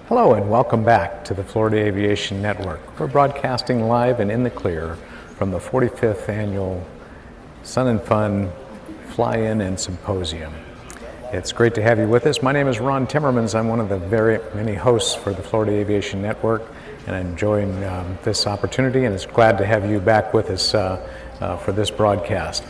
Hello and welcome back to the Florida Aviation Network. We're broadcasting live and in the clear from the 45th Annual Sun and Fun Fly-In and Symposium. It's great to have you with us. My name is Ron Timmermans. I'm one of the very many hosts for the Florida Aviation Network, and I'm enjoying this opportunity, and it's glad to have you back with us for this broadcast.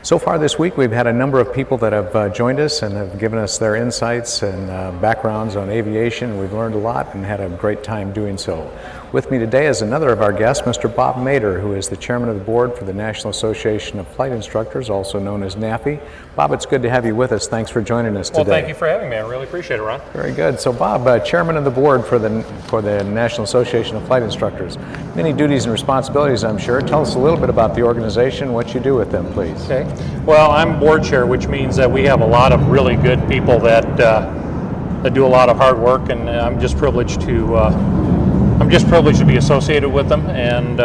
So far this week, we've had a number of people that have joined us and have given us their insights and backgrounds on aviation. We've learned a lot and had a great time doing so. With me today is another of our guests, Mr. Bob Mader, who is the chairman of the board for the National Association of Flight Instructors, also known as NAFI. Bob, it's good to have you with us. Thanks for joining us today. Well, thank you for having me. I really appreciate it, Ron. Very good. So, Bob, chairman of the board for the National Association of Flight Instructors. Many duties and responsibilities, I'm sure. Tell us a little bit about the organization, what you do with them, please. Okay. Well, I'm board chair, which means that we have a lot of really good people that do a lot of hard work, and I'm just privileged to be associated with them, and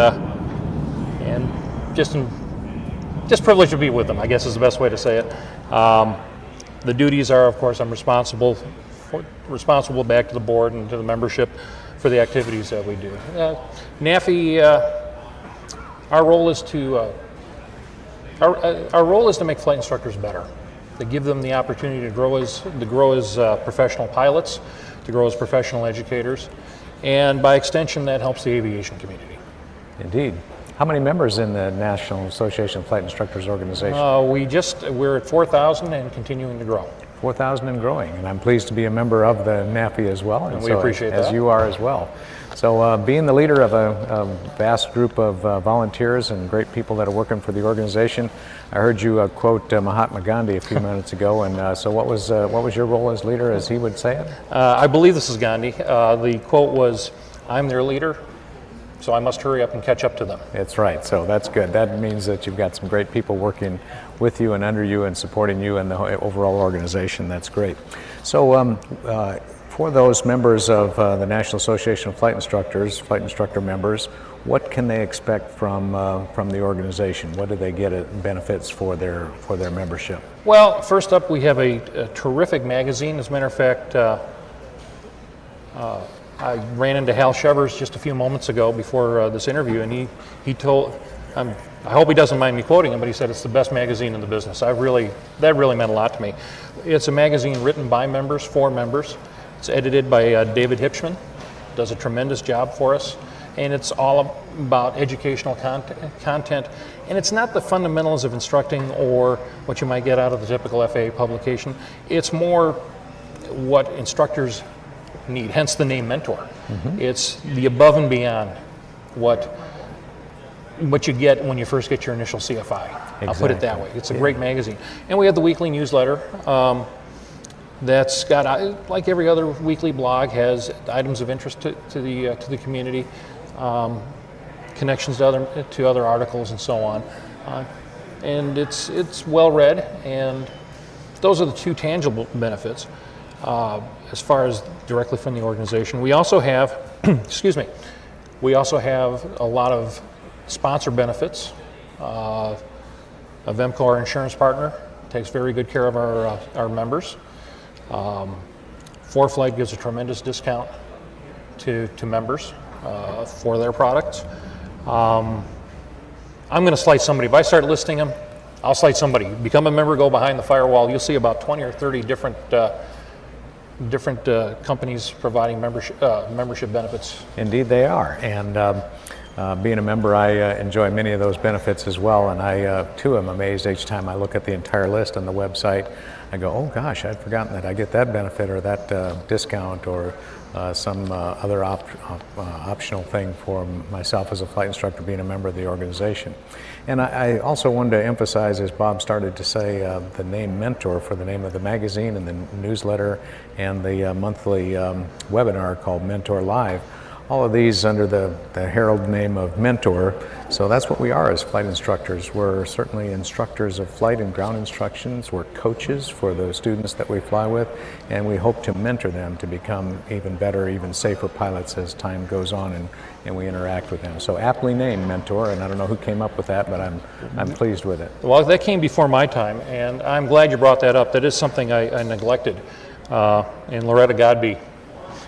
just privileged to be with them, I guess is the best way to say it. The duties are, of course, I'm responsible back to the board and to the membership for the activities that we do. NAFI, our role is to make flight instructors better, to give them the opportunity to grow as professional pilots, to grow as professional educators, and by extension, that helps the aviation community. Indeed. How many members in the National Association of Flight Instructors organization? We're at 4,000 and continuing to grow. 4,000 and growing, and I'm pleased to be a member of the NAFI as well. And we appreciate that. As you are as well. So being the leader of a vast group of volunteers and great people that are working for the organization, I heard you quote Mahatma Gandhi a few minutes ago, and so what was your role as leader, as he would say it? I believe this is Gandhi. The quote was, "I'm their leader, so I must hurry up and catch up to them." That's right, so that's good. That means that you've got some great people working with you and under you and supporting you and the overall organization. That's great. So for those members of the National Association of Flight Instructors, flight instructor members, what can they expect from the organization? What do they get as benefits for their membership? Well, first up, we have a terrific magazine. As a matter of fact, I ran into Hal Shevers just a few moments ago before this interview, and he told, I hope he doesn't mind me quoting him, but he said it's the best magazine in the business. That really meant a lot to me. It's a magazine written by members, for members. It's edited by David Hipschman, does a tremendous job for us, and it's all about educational content, and it's not the fundamentals of instructing or what you might get out of the typical FAA publication. It's more what instructors need, hence the name Mentor. Mm-hmm. It's the above and beyond what you get when you first get your initial CFI. Exactly. I'll put it that way. It's a great magazine. And we have the weekly newsletter that's got, like every other weekly blog, has items of interest to the community, connections to other articles and so on. And it's well read, and those are the two tangible benefits. As far as directly from the organization, we also have, we also have a lot of sponsor benefits. Avemco, our insurance partner, takes very good care of our members. ForeFlight gives a tremendous discount to members for their products. I'm going to cite somebody. If I start listing them, I'll cite somebody. Become a member, go behind the firewall. You'll see about 20 or 30 different companies providing membership benefits. Indeed they are, and being a member, I enjoy many of those benefits as well, and I too am amazed each time I look at the entire list on the website I go, oh gosh, I'd forgotten that I get that benefit or that discount or some other optional thing for myself as a flight instructor being a member of the organization. And I also wanted to emphasize, as Bob started to say, the name Mentor for the name of the magazine and the newsletter and the monthly webinar called Mentor Live. All of these under the herald name of Mentor. So that's what we are as flight instructors. We're certainly instructors of flight and ground instructions. We're coaches for the students that we fly with, and we hope to mentor them to become even better, even safer pilots as time goes on and we interact with them. So aptly named Mentor, and I don't know who came up with that, but I'm pleased with it. Well, that came before my time, and I'm glad you brought that up. That is something I neglected. And Loretta Godby,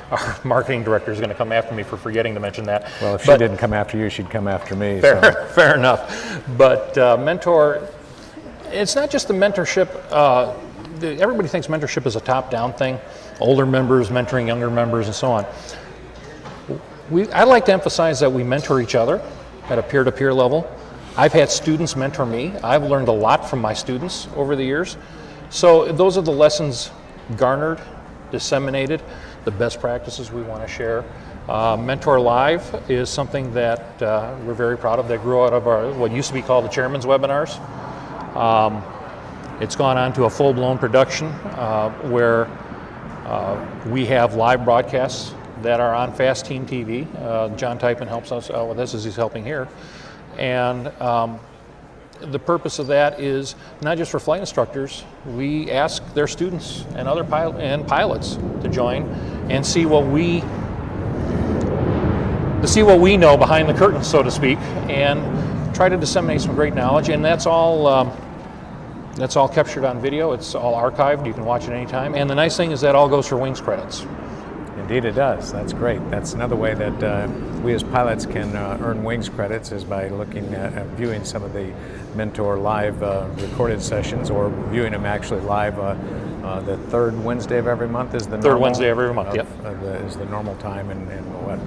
our marketing director, is going to come after me for forgetting to mention that. Well, if she didn't come after you, she'd come after me. Fair enough. But Mentor, it's not just the mentorship. Everybody thinks mentorship is a top-down thing, older members mentoring younger members and so on. I like to emphasize that we mentor each other at a peer-to-peer level. I've had students mentor me. I've learned a lot from my students over the years. So those are the lessons garnered, disseminated, the best practices we want to share. Mentor Live is something that we're very proud of, that grew out of our what used to be called the Chairman's webinars. It's gone on to a full-blown production where we have live broadcasts that are on Fast Team TV. John Typman helps us out with this as he's helping here. And the purpose of that is not just for flight instructors. We ask their students and other pilots to join and see what we know behind the curtain, so to speak, and try to disseminate some great knowledge. And that's all captured on video. It's all archived. You can watch it anytime. And the nice thing is that all goes for wings credits. Indeed it does. That's great. That's another way that we as pilots can earn wings credits, is by looking at viewing some of the Mentor Live recorded sessions, or viewing them actually live. The third Wednesday of every month is the third Wednesday of every month. Yep. Is the normal time. And what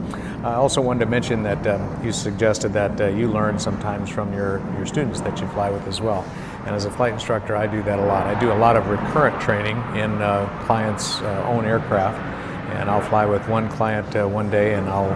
I also wanted to mention that you suggested that you learn sometimes from your students that you fly with as well. And as a flight instructor, I do that a lot. I do a lot of recurrent training in clients' own aircraft. And I'll fly with one client one day, and I'll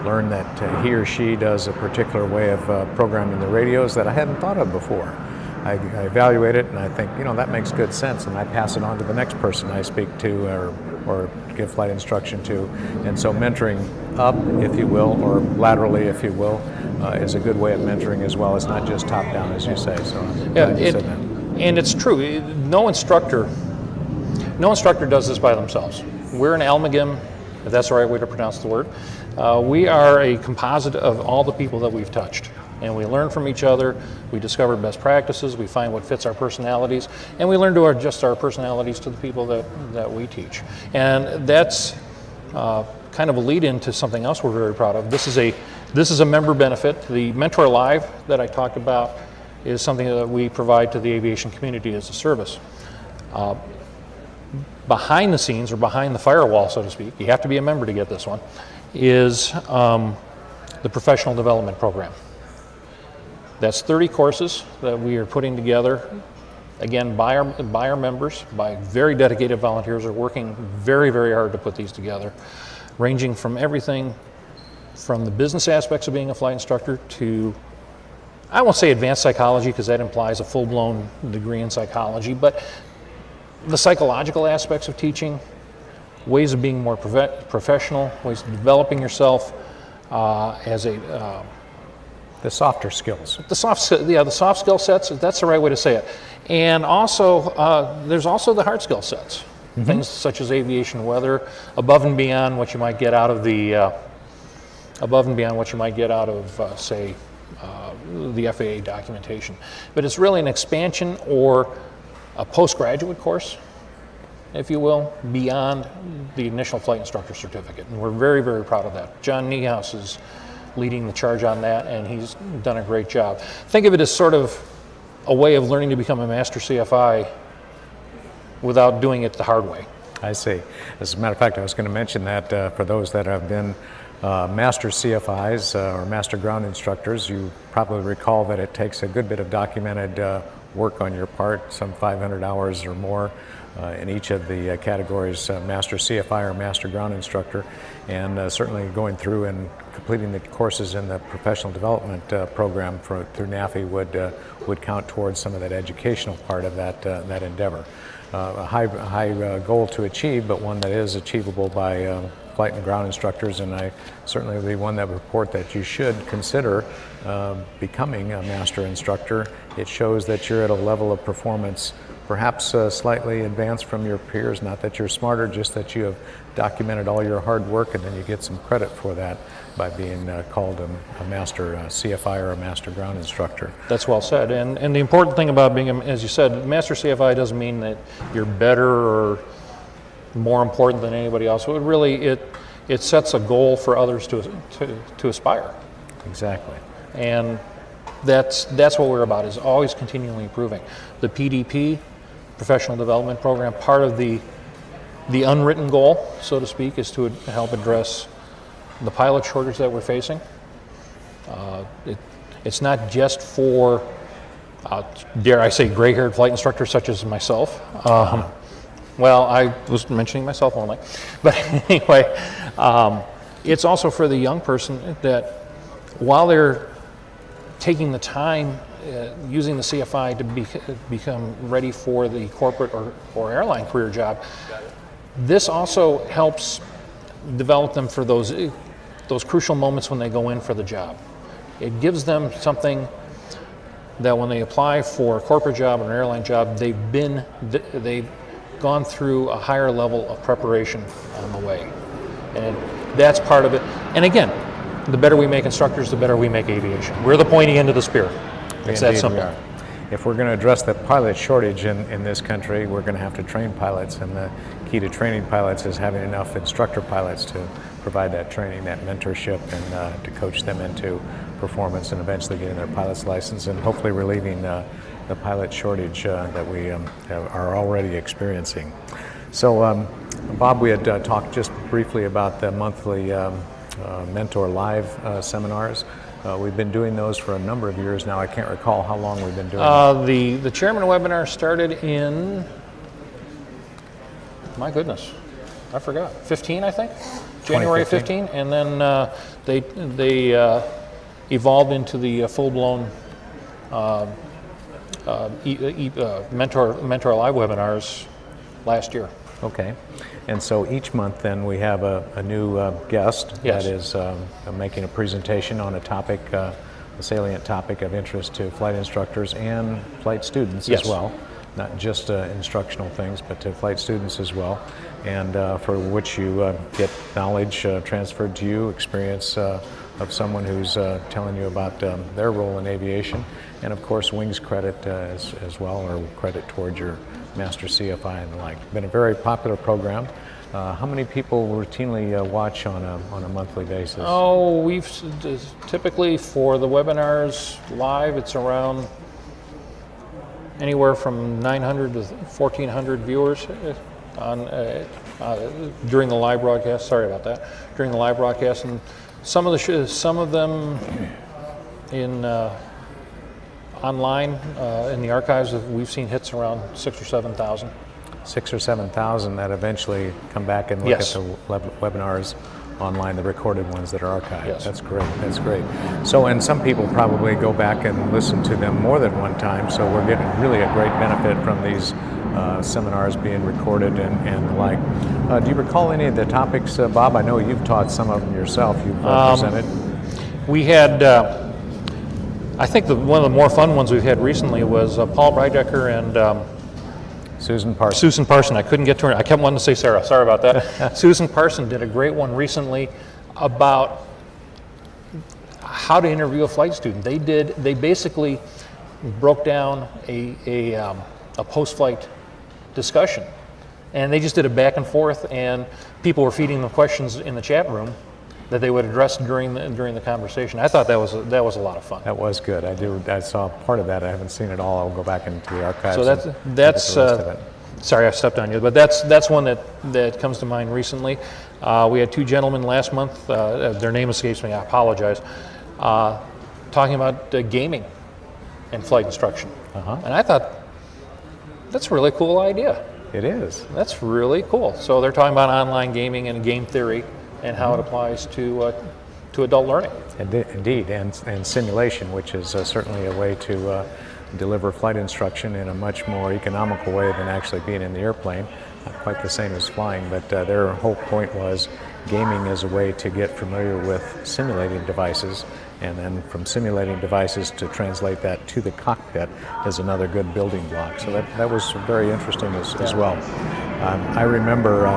learn that he or she does a particular way of programming the radios that I hadn't thought of before. I evaluate it, and I think, that makes good sense, and I pass it on to the next person I speak to or give flight instruction to. And so mentoring up, if you will, or laterally, if you will, is a good way of mentoring as well. It's not just top-down, as you say. So I'm glad you said that. And it's true. No instructor does this by themselves. We're an amalgam, if that's the right way to pronounce the word. We are a composite of all the people that we've touched. And we learn from each other, we discover best practices, we find what fits our personalities, and we learn to adjust our personalities to the people that we teach. And that's kind of a lead into something else we're very proud of. This is a member benefit. The Mentor Live that I talked about is something that we provide to the aviation community as a service. Behind the scenes, or behind the firewall, so to speak, you have to be a member to get this one, is the professional development program. That's 30 courses that we are putting together, again, by our members, by very dedicated volunteers who are working very, very hard to put these together, ranging from everything from the business aspects of being a flight instructor to, I won't say advanced psychology because that implies a full-blown degree in psychology, but the psychological aspects of teaching, ways of being more professional, ways of developing yourself as a... the softer skills. The soft skill sets, that's the right way to say it. And also, there's also the hard skill sets. Mm-hmm. Things such as aviation weather, above and beyond what you might get out of say, the FAA documentation. But it's really an expansion or a postgraduate course, if you will, beyond the initial flight instructor certificate. And we're very, very proud of that. John Niehaus is leading the charge on that, and he's done a great job. Think of it as sort of a way of learning to become a master CFI without doing it the hard way. I see. As a matter of fact, I was going to mention that for those that have been master CFIs or master ground instructors, you probably recall that it takes a good bit of documented work on your part, some 500 hours or more in each of the categories, Master CFI or Master Ground Instructor, and certainly going through and completing the courses in the professional development program through NAFI would count towards some of that educational part of that endeavor. A high goal to achieve, but one that is achievable by flight and ground instructors, and I certainly would be one that would report that you should consider becoming a master instructor. It shows that you're at a level of performance perhaps slightly advanced from your peers, not that you're smarter, just that you have documented all your hard work, and then you get some credit for that by being called a master CFI or a master ground instructor. That's well said. And the important thing about being, as you said, master CFI doesn't mean that you're better or more important than anybody else. So it sets a goal for others to aspire. Exactly. And that's what we're about, is always continually improving. The PDP, Professional Development Program, part of the unwritten goal, so to speak, is to help address the pilot shortage that we're facing. It's not just for, dare I say, gray-haired flight instructors such as myself. Well, I was mentioning myself only. But anyway, it's also for the young person that while they're taking the time using the CFI to become ready for the corporate or airline career job, this also helps develop them for those crucial moments when they go in for the job. It gives them something that when they apply for a corporate job or an airline job, they've gone through a higher level of preparation on the way. And that's part of it. And again, the better we make instructors, the better we make aviation. We're the pointy end of the spear. It's that simple. If we're going to address the pilot shortage in this country, we're going to have to train pilots, and the key to training pilots is having enough instructor pilots to provide that training, that mentorship, and to coach them into performance and eventually getting their pilot's license and hopefully relieving the pilot shortage that we are already experiencing. So, Bob, we had talked just briefly about the monthly Mentor Live seminars. We've been doing those for a number of years now. I can't recall how long we've been doing them. The chairman webinar started in, my goodness, I forgot, 15, I think? January 15, and then they evolved into the full-blown Mentor Live webinars last year. Okay. And so each month then we have a new guest Yes. that is making a presentation on a topic, a salient topic of interest to flight instructors and flight students Yes. as well. Not just instructional things, but to flight students as well. And for which you get knowledge transferred to you, experience of someone who's telling you about their role in aviation. And of course, wings credit as well, or credit towards your Master CFI and the like. Been a very popular program. How many people routinely watch on a monthly basis? Oh, we've typically for the webinars live, it's around anywhere from 900 to 1,400 viewers on during the live broadcast. Sorry about that. During the live broadcast, and some of them in online in the archives, we've seen hits around 6,000 or 7,000. 6,000 or 7,000 that eventually come back and look Yes. at the webinars online, the recorded ones that are archived. Yes. That's great. That's great. So, and some people probably go back and listen to them more than one time. So we're getting really a great benefit from these seminars being recorded and the like. Do you recall any of the topics, Bob? I know you've taught some of them yourself. You've presented. We had, I think one of the more fun ones we've had recently was Paul Breidecker and Susan Parsons. Susan Parson. I couldn't get to her. I kept wanting to say Sarah. Sorry about that. Susan Parson did a great one recently about how to interview a flight student. They basically broke down a post-flight discussion, and they just did a back and forth, and people were feeding them questions in the chat room that they would address during the conversation. I thought that was a lot of fun. That was good. I saw part of that. I haven't seen it all. I'll go back into the archives. So that's sorry I stepped on you, but that's one that comes to mind recently. We had two gentlemen last month. Their name escapes me. I apologize. Talking about gaming and flight instruction, and I thought that's a really cool idea. It is. That's really cool. So they're talking about online gaming and game theory and how it applies to adult learning. Indeed, and simulation, which is certainly a way to deliver flight instruction in a much more economical way than actually being in the airplane. Not quite the same as flying, but their whole point was gaming as a way to get familiar with simulating devices, and then from simulating devices to translate that to the cockpit is another good building block. So that was very interesting as well. I remember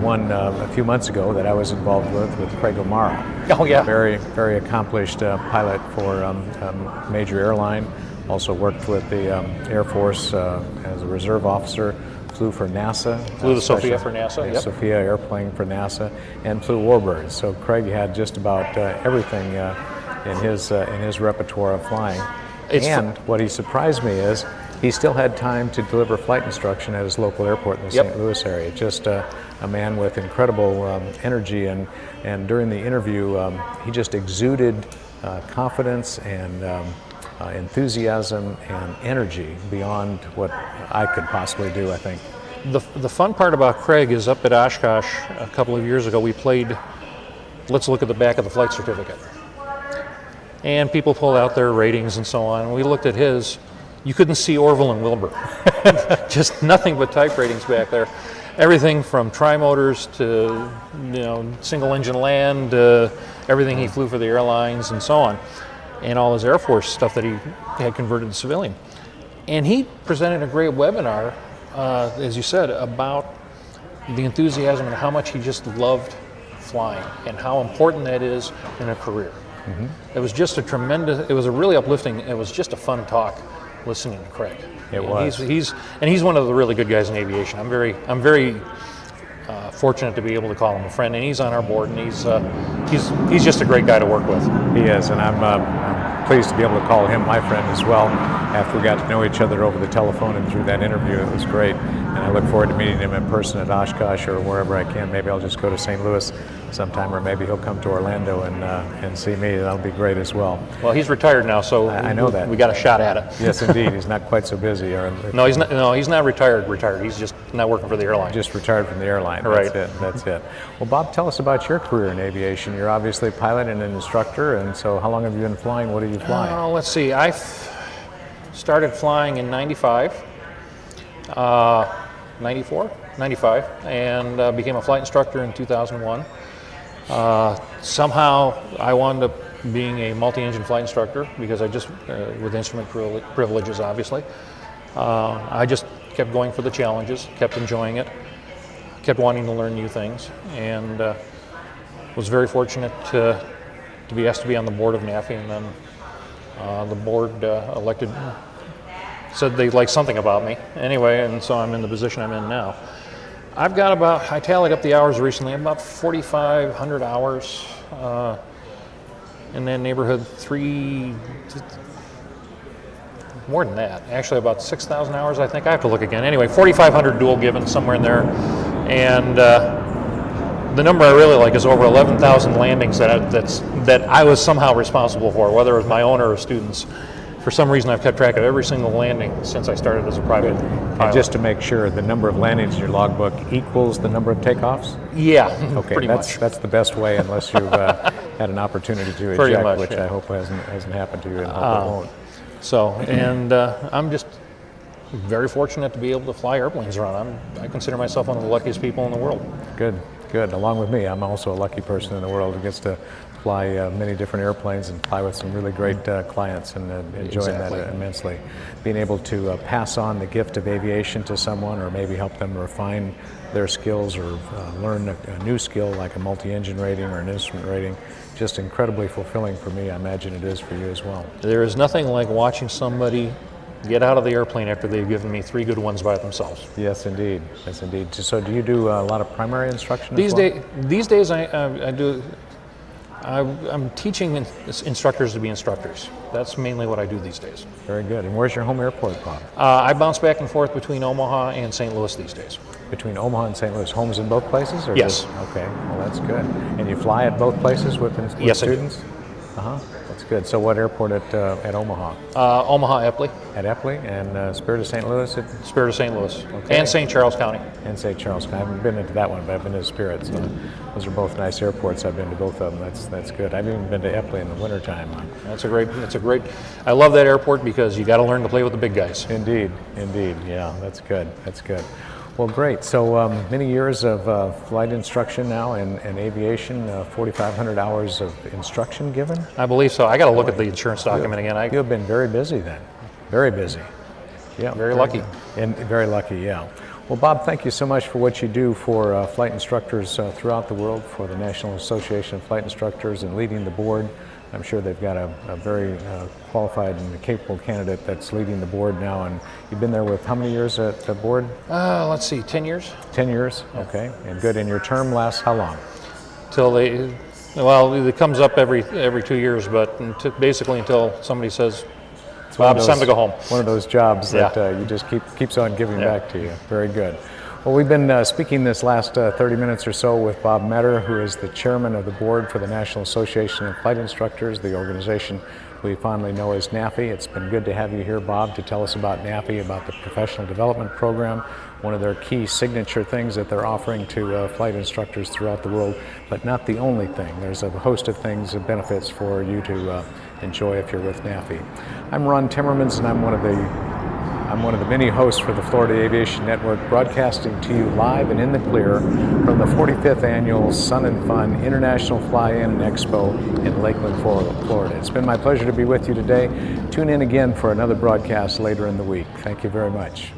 one a few months ago that I was involved with Craig O'Mara. Oh yeah. Very, very accomplished pilot for a major airline. Also worked with the Air Force as a reserve officer. Flew for NASA. Flew the Sophia for NASA. Yep. Sophia airplane for NASA, and flew warbirds. So Craig had just about everything in his repertoire of flying. What he surprised me is he still had time to deliver flight instruction at his local airport in the St. Louis area. Just a man with incredible energy, and during the interview, he just exuded confidence and enthusiasm and energy beyond what I could possibly do, I think. The fun part about Craig is up at Oshkosh a couple of years ago, we played Let's Look at the Back of the Flight Certificate. And people pulled out their ratings and so on. We looked at his. You couldn't see Orville and Wilbur. Just nothing but type ratings back there. Everything from tri-motors to single engine land, everything he flew for the airlines and so on, and all his Air Force stuff that he had converted to civilian. And he presented a great webinar, as you said, about the enthusiasm and how much he just loved flying and how important that is in a career. Mm-hmm. It was just it was a really uplifting, it was just a fun talk listening to Craig. It was. He's one of the really good guys in aviation. I'm very fortunate to be able to call him a friend, and he's on our board, and he's just a great guy to work with. He is, and I'm pleased to be able to call him my friend as well. After we got to know each other over the telephone and through that interview, it was great, and I look forward to meeting him in person at Oshkosh or wherever I can. Maybe I'll just go to St. Louis sometime, or maybe he'll come to Orlando and see me. That'll be great as well. Well, he's retired now, so I know that we got a shot at it. Yes, indeed. He's not quite so busy. No, he's not. No, he's not retired. He's just not working for the airline. Just retired from the airline. Right. That's it. Well, Bob, tell us about your career in aviation. You're obviously a pilot and an instructor, and so how long have you been flying? What do you fly? Let's see. I started flying in 95, 94, 95, and became a flight instructor in 2001. Somehow I wound up being a multi-engine flight instructor because I just, with instrument privileges obviously, I just kept going for the challenges, kept enjoying it, kept wanting to learn new things, and was very fortunate to be asked to be on the board of NAFI, and then the board said they liked something about me anyway, and so I'm in the position I'm in now. I've got I tallied up the hours recently, about 4,500 hours in that neighborhood, more than that, actually about 6,000 hours, I think. I have to look again. Anyway, 4,500 dual given, somewhere in there. And the number I really like is over 11,000 landings that I was somehow responsible for, whether it was my own or a student's. For some reason, I've kept track of every single landing since I started as a private pilot. And just to make sure, the number of landings in your logbook equals the number of takeoffs? Yeah, okay, pretty much. That's the best way, unless you've had an opportunity to eject, much, which yeah. I hope hasn't happened to you, and I hope it won't. So, and I'm just very fortunate to be able to fly airplanes around. I consider myself one of the luckiest people in the world. Good. Along with me, I'm also a lucky person in the world who gets to fly many different airplanes and fly with some really great clients, and enjoying that immensely. Being able to pass on the gift of aviation to someone, or maybe help them refine their skills, or learn a new skill like a multi-engine rating or an instrument rating, just incredibly fulfilling for me. I imagine it is for you as well. There is nothing like watching somebody get out of the airplane after they've given me 3 good ones by themselves. Yes, indeed. Yes, indeed. So do you do a lot of primary instruction these as well? These days I do. I'm teaching instructors to be instructors. That's mainly what I do these days. Very good. And where's your home airport, Bob? I bounce back and forth between Omaha and St. Louis these days. Between Omaha and St. Louis. Homes in both places? Or yes. Okay, well that's good. And you fly at both places with yes, students? That's good. So what airport at Omaha? Omaha, Epley, At Epley and Spirit of St. Louis Spirit of St. Louis, and St. Charles County. and St. Charles. I haven't been into that one, but I've been to Spirit. So those are both nice airports. I've been to both of them. That's good. I've even been to Epley in the wintertime. That's a great. I love that airport because you got to learn to play with the big guys. Indeed. Yeah, that's good. Well, great. So many years of flight instruction now and aviation, 4,500 hours of instruction given. I believe so. I got to look at the insurance document again. You have been very busy then. Very busy. Yeah. Very lucky. And very lucky, yeah. Well, Bob, thank you so much for what you do for flight instructors throughout the world, for the National Association of Flight Instructors, and leading the board. I'm sure they've got a very qualified and capable candidate that's leading the board now. And you've been there with how many years at the board? Let's see, 10 years. 10 years, okay. And good. And your term lasts how long? It comes up every 2 years, but basically until somebody says, Bob, it's time to go home. One of those jobs that you just keeps on giving back to you. Very good. Well, we've been speaking this last 30 minutes or so with Bob Metter, who is the chairman of the board for the National Association of Flight Instructors, the organization we fondly know as NAFI. It's been good to have you here, Bob, to tell us about NAFI, about the professional development program, one of their key signature things that they're offering to flight instructors throughout the world, but not the only thing. There's a host of things and benefits for you to enjoy if you're with NAFI. I'm Ron Timmermans, and I'm one of the many hosts for the Florida Aviation Network, broadcasting to you live and in the clear from the 45th Annual Sun and Fun International Fly-In and Expo in Lakeland, Florida. It's been my pleasure to be with you today. Tune in again for another broadcast later in the week. Thank you very much.